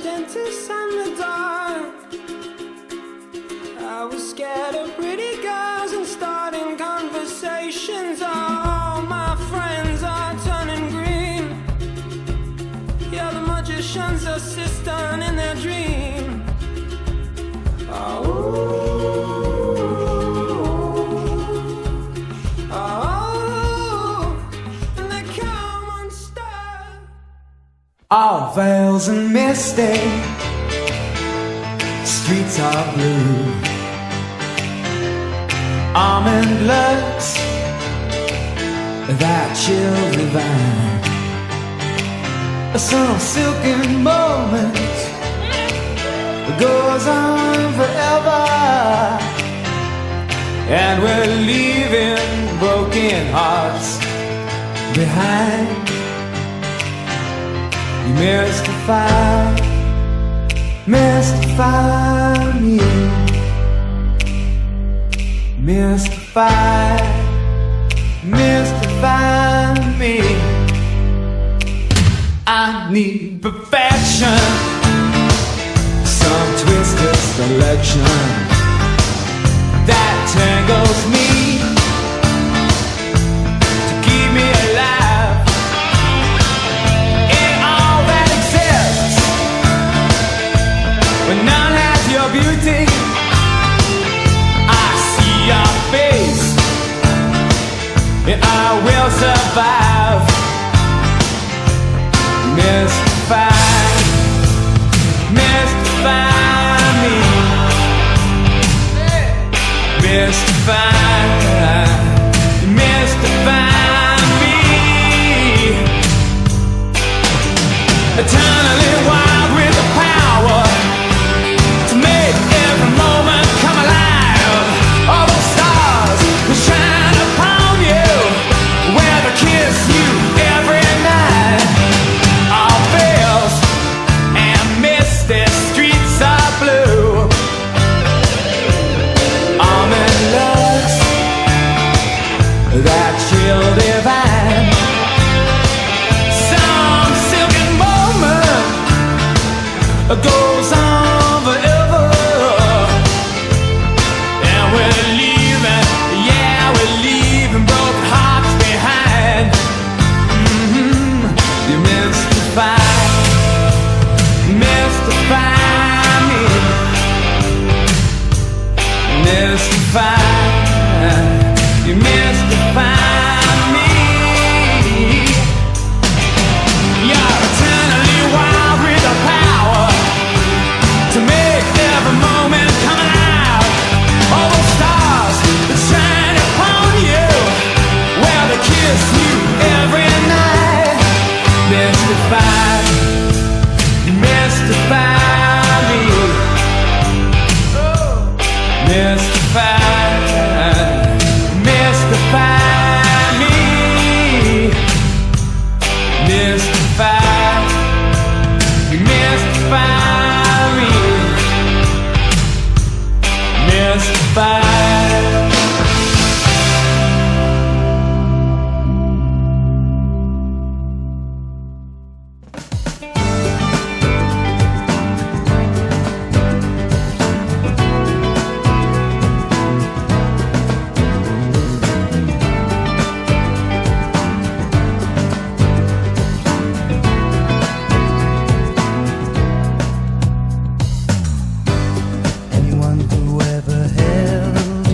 dentist and the dark. I was scared of pretty girls and starting conversations. All my friends are turning green. Yeah, the magician's assistant in their dream. And they come unstuck. All veils and misty, streets are blue. Almond looks, that chill divine. Some silken moment goes on forever, and we're leaving broken hearts behind. You mystify me, mystify me. I need perfection, some twisted selection that tangles me to keep me alive in all that exists. When none has your beauty, I see your face, and I will survive. Mystify me, mystify me. Eternally wild with the power to make every moment come alive. All those stars will shine upon you, where they kiss you every night. All veils and misty streets are blue. Almond looks, that chill divine. Some silken moment goes on forever, and we're leaving, yeah, we're leaving broken hearts behind. You mystify me, mystify, you mystify me. You're eternally wild with the power to make every moment come alive. All those stars that shine upon you, where they kiss you every night. Mystify, you mystify me. Mystify, mystify me. Mystify, you mystify me. Mystify. Anyone who ever held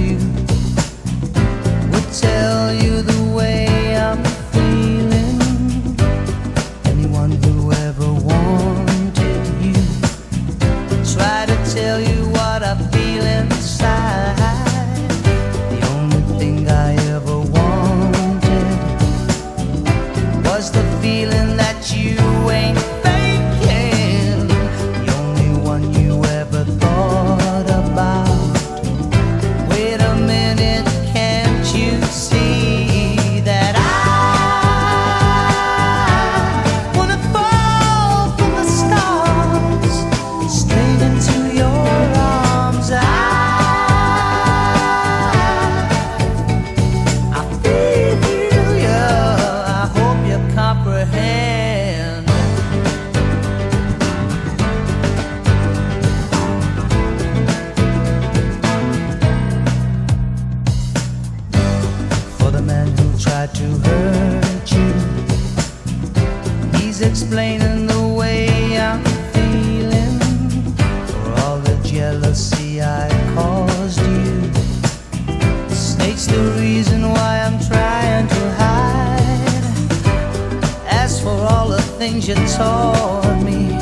danger toward me.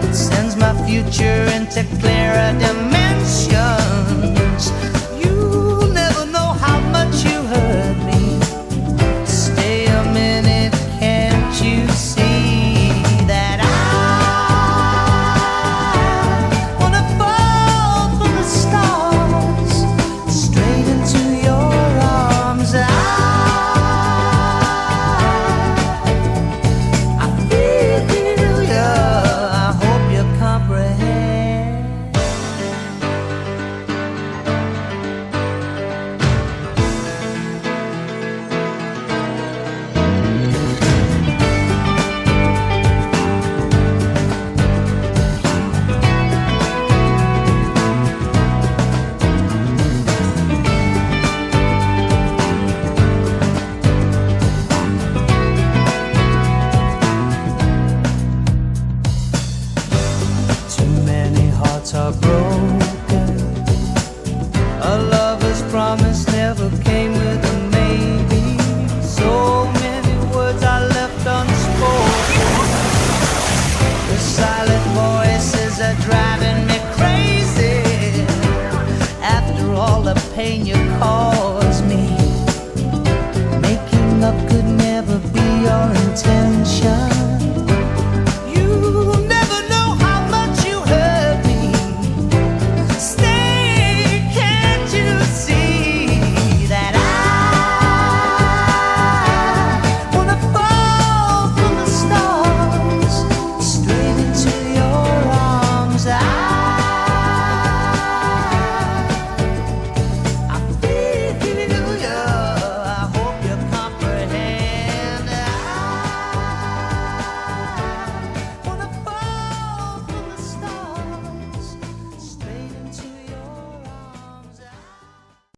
It sends my future into clearer dimensions. You'll never know how much you hurt me. Stay a minute, can't you see that I wanna fall from the stars straight into your arms? I feel ya, I hope you comprehend. Too many hearts are broken. A lover's promise never came with a maybe. So many words I left unspoken. The silent voices are driving me crazy. After all the pain you